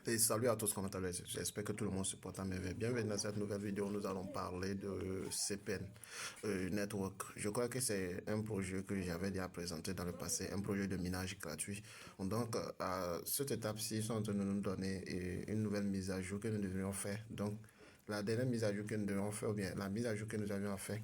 Et salut à tous, comment allez-vous? J'espère que tout le monde se porte à merveille. Bienvenue dans cette nouvelle vidéo. Nous allons parler de CPN Network. Je crois que c'est un projet que j'avais déjà présenté dans le passé, un projet de minage gratuit. Donc, à cette étape-ci, ils sont en train de nous donner une nouvelle mise à jour que nous devrions faire. Donc, la dernière mise à jour que nous devions faire, ou bien la mise à jour que nous avions à faire,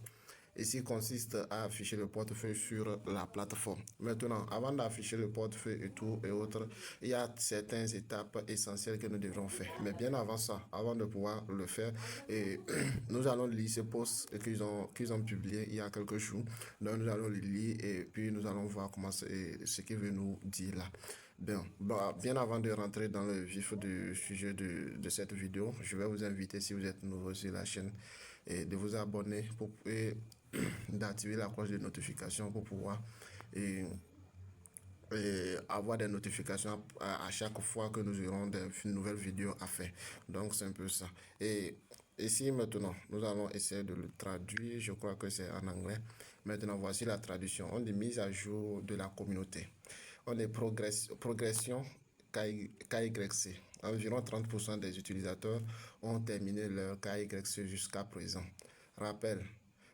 ici consiste à afficher le portefeuille sur la plateforme. Maintenant, avant d'afficher le portefeuille et tout et autres, il y a certaines étapes essentielles que nous devrons faire. Mais bien avant ça, avant de pouvoir le faire, et nous allons lire ces posts qu'ils ont publiés il y a quelques jours. Donc nous allons les lire et puis nous allons voir comment ce qu'il veut nous dire là. Bien avant de rentrer dans le vif du sujet de cette vidéo, je vais vous inviter, si vous êtes nouveau sur la chaîne, et de vous abonner et d'activer la cloche de notification pour pouvoir et, et avoir des notifications à chaque fois que nous aurons des nouvelles vidéos à faire. Donc c'est un peu ça. Et ici maintenant, nous allons essayer de le traduire. Je crois que c'est en anglais. Maintenant, voici la traduction. On dit mise à jour de la communauté. On dit progression KYC. Environ 30% des utilisateurs ont terminé leur KYC jusqu'à présent. Rappel.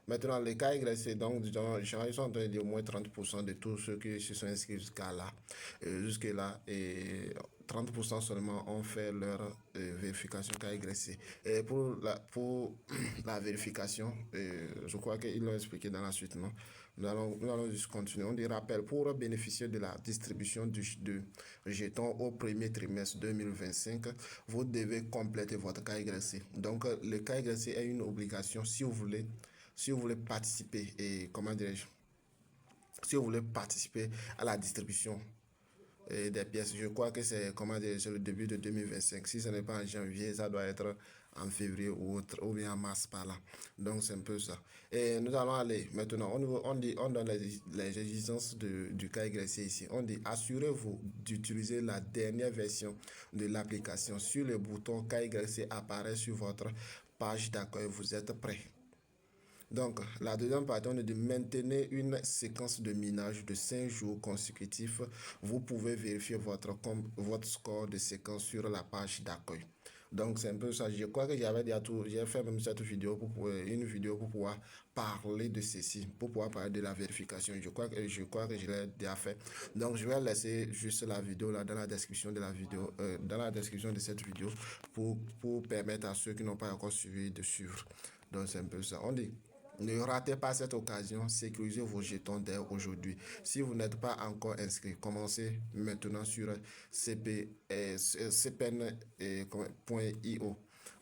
Maintenant, les KYC, donc, disons, ils sont en train de dire au moins 30% de tous ceux qui se sont inscrits jusqu'à là. Jusque-là, et 30% seulement ont fait leur vérification KYC. Et pour la vérification, je crois qu'ils l'ont expliqué dans la suite, non? Nous allons juste continuer. On dit rappel, pour bénéficier de la distribution de jetons au premier trimestre 2025, vous devez compléter votre KYC. Donc, le KYC est une obligation si vous voulez participer et comment dirais-je, si vous voulez participer à la distribution des pièces. Je crois que c'est comment dire, c'est le début de 2025. Si ce n'est pas en janvier, ça doit être en février ou autre, ou bien en mars par là. Donc c'est un peu ça. Et nous allons aller maintenant. On donne les exigences du KYC ici. On dit assurez-vous d'utiliser la dernière version de l'application. Sur le bouton KYC apparaît sur votre page d'accueil. Vous êtes prêt? Donc, la deuxième partie, on est de maintenir une séquence de minage de 5 jours consécutifs. Vous pouvez vérifier votre score de séquence sur la page d'accueil. Donc, c'est un peu ça. Je crois que j'avais déjà tout. J'ai fait même cette vidéo une vidéo pour pouvoir parler de ceci, pour pouvoir parler de la vérification. Je crois que je l'ai déjà fait. Donc, je vais laisser juste la vidéo là dans la description de la vidéo, dans la description de cette vidéo pour permettre à ceux qui n'ont pas encore suivi de suivre. Donc, c'est un peu ça. On dit. Ne ratez pas cette occasion, sécurisez vos jetons dès aujourd'hui. Si vous n'êtes pas encore inscrit, commencez maintenant sur cpn.io.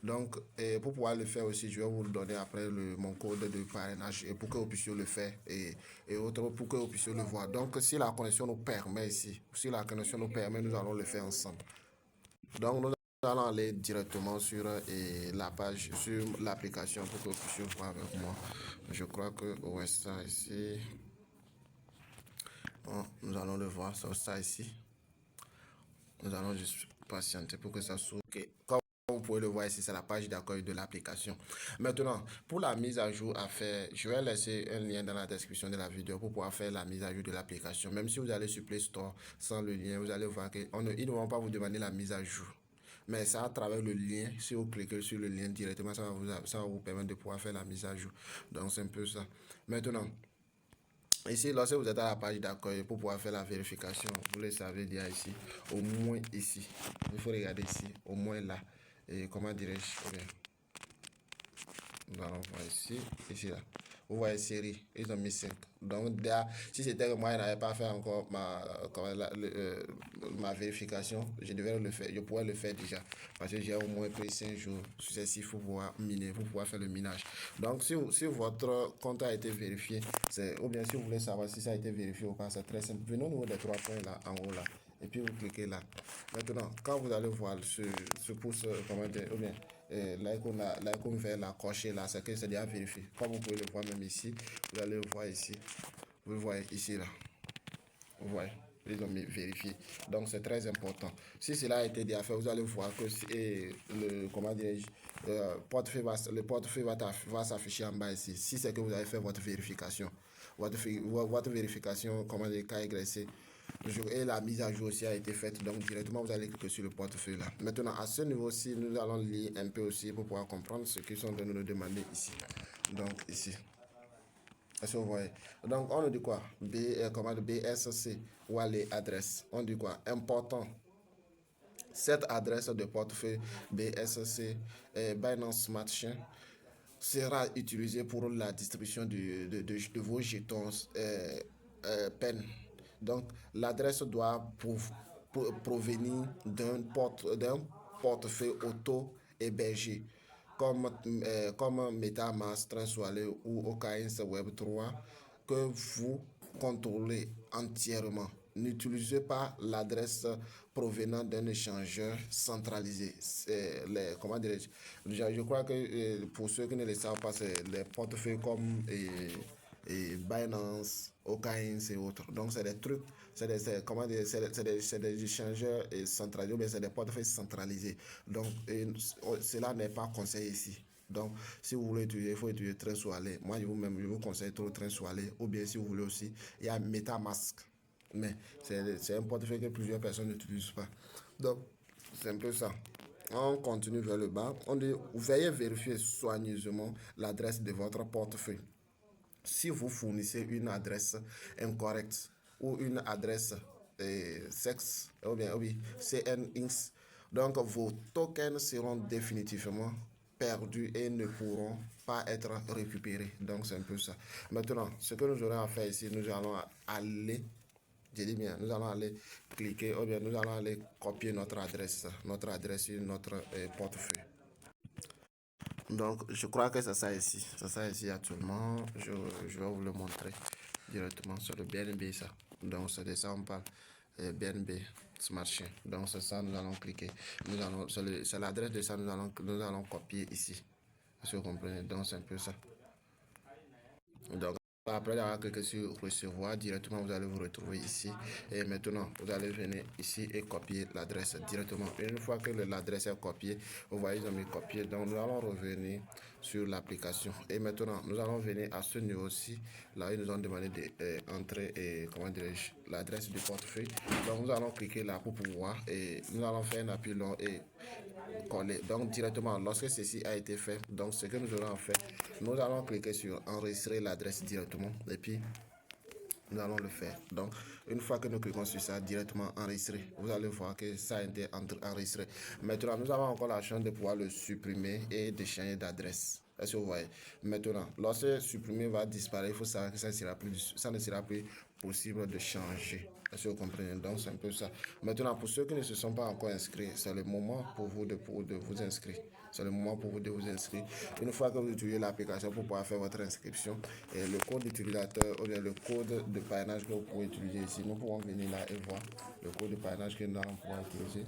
Donc, pour pouvoir le faire aussi, je vais vous donner après mon code de parrainage et pour que vous puissiez le faire et autres pour que vous puissiez le voir. Donc, si la connexion nous permet ici, si la connexion nous permet, nous allons le faire ensemble. Donc, nous allons aller directement sur la page, sur l'application pour que vous puissiez voir avec moi. Je crois que ouais, ça ici. Bon, nous allons le voir, ça ici. Nous allons juste patienter pour que ça s'ouvre. Okay. Comme vous pouvez le voir ici, c'est la page d'accueil de l'application. Maintenant, pour la mise à jour à faire, je vais laisser un lien dans la description de la vidéo pour pouvoir faire la mise à jour de l'application. Même si vous allez sur Play Store sans le lien, vous allez voir qu'ils ne vont pas vous demander la mise à jour. Mais ça, à travers le lien, si vous cliquez sur le lien directement, ça va vous permettre de pouvoir faire la mise à jour. Donc, c'est un peu ça. Maintenant, ici, lorsque vous êtes à la page d'accueil pour pouvoir faire la vérification, vous le savez déjà ici, au moins ici. Il faut regarder ici, au moins là. Et comment dirais-je? Nous allons voir ici là. Vous voyez série, ils ont mis 5. Donc, déjà, si c'était que moi, je n'avais pas fait encore ma vérification, je devais le faire. Je pourrais le faire déjà. Parce que j'ai au moins pris 5 jours successifs pour pouvoir miner, pour pouvoir faire le minage. Donc, si votre compte a été vérifié, ou bien si vous voulez savoir si ça a été vérifié ou pas, c'est très simple. Venez au niveau des 3 points là, en haut là. Et puis vous cliquez là. Maintenant, quand vous allez voir ce pouce, comment dire, ou bien l'icône vert là, coché là, c'est que c'est déjà vérifié. Comme vous pouvez le voir même ici, vous allez le voir ici. Vous le voyez ici là. Vous voyez, ils ont mis vérifié. Donc c'est très important. Si cela a été déjà fait, vous allez voir que comment dirais-je, le portefeuille va s'afficher en bas ici. Si c'est que vous avez fait votre vérification. Votre vérification, comment dire, KYC. Et la mise à jour aussi a été faite. Donc, directement, vous allez cliquer sur le portefeuille là. Maintenant, à ce niveau-ci, nous allons lire un peu aussi pour pouvoir comprendre ce qu'ils sont en train de nous demander ici. Donc, ici. Est-ce que vous voyez? Donc, on nous dit quoi? Commande BSC ou aller adresse. On dit quoi? Important. Cette adresse de portefeuille BSC Binance Smart Chain sera utilisée pour la distribution de vos jetons PEN. Donc, l'adresse doit provenir d'un portefeuille auto-hébergé comme MetaMask, TransWallet ou OKX Web3 que vous contrôlez entièrement. N'utilisez pas l'adresse provenant d'un échangeur centralisé. Comment dirais-je? Je crois que pour ceux qui ne le savent pas, c'est les portefeuilles comme Binance, OKX et autres. Donc, c'est des trucs, comment dire, c'est des échangeurs centralisés, mais c'est des portefeuilles centralisés. Donc, cela n'est pas conseillé ici. Donc, si vous voulez utiliser, il faut utiliser TransWallet. Moi, je vous conseille trop TransWallet. Ou bien, si vous voulez aussi, il y a MetaMask. Mais c'est un portefeuille que plusieurs personnes n'utilisent pas. Donc, c'est un peu ça. On continue vers le bas. On dit, veuillez vérifier soigneusement l'adresse de votre portefeuille. Si vous fournissez une adresse incorrecte ou une adresse sexe, ou bien oui, CNX, donc vos tokens seront définitivement perdus et ne pourront pas être récupérés. Donc c'est un peu ça. Maintenant, ce que nous aurons à faire ici, nous allons aller, je dis bien, nous allons aller cliquer, ou bien nous allons aller copier notre adresse sur notre portefeuille. Donc, je crois que c'est ça ici. C'est ça ici actuellement. Je vais vous le montrer directement sur le BNB, ça. Donc, c'est de ça on parle. BNB Smart Chain. Donc, c'est ça, nous allons cliquer. C'est l'adresse de ça, nous allons copier ici. Est-ce que vous comprenez? Donc, c'est un peu ça. Donc, après avoir cliqué sur recevoir, directement vous allez vous retrouver ici. Et maintenant, vous allez venir ici et copier l'adresse directement. Une fois que l'adresse est copiée, vous voyez, ils ont mis copier. Donc, nous allons revenir sur l'application. Et maintenant, nous allons venir à ce niveau-ci. Là, ils nous ont demandé d'entrer l'adresse du portefeuille. Donc, nous allons cliquer là pour pouvoir. Et nous allons faire un appui long et coller. Donc, directement, lorsque ceci a été fait, donc ce que nous allons faire, nous allons cliquer sur enregistrer l'adresse directement et puis nous allons le faire. Donc, une fois que nous cliquons sur ça, directement enregistrer, vous allez voir que ça a été enregistré. Maintenant, nous avons encore la chance de pouvoir le supprimer et de changer d'adresse. Est-ce que vous voyez? Maintenant, lorsque supprimer va disparaître, il faut savoir que ça ne sera plus possible de changer. Est-ce que vous comprenez? Donc, c'est un peu ça. Maintenant, pour ceux qui ne se sont pas encore inscrits, c'est le moment pour vous de vous inscrire. C'est le moment pour vous de vous inscrire. Une fois que vous utilisez l'application pour pouvoir faire votre inscription, et le code d'utilisateur ou bien le code de parrainage que vous pouvez utiliser ici, nous pouvons venir là et voir le code de parrainage que nous allons pouvoir utiliser.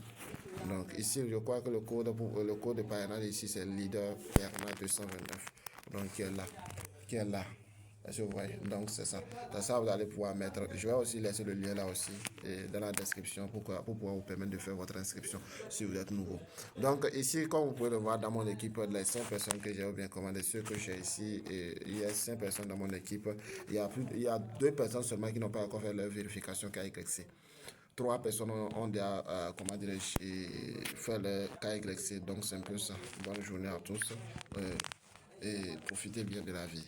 Donc ici, je crois que le code de parrainage ici, c'est leader Perna 229. Donc qui est là. Qui est là. Est-ce que vous voyez? Donc c'est ça. C'est ça vous allez pouvoir mettre. Je vais aussi laisser le lien là aussi dans la description pour pouvoir vous permettre de faire votre inscription si vous êtes nouveau. Donc ici, comme vous pouvez le voir dans mon équipe, les 5 personnes que j'ai bien commandé, ceux que j'ai ici, il y a 5 personnes dans mon équipe. Il y a 2 personnes seulement qui n'ont pas encore fait leur vérification KYC. 3 personnes ont déjà, fait le KYC. Donc c'est un peu ça. Bonne journée à tous et profitez bien de la vie.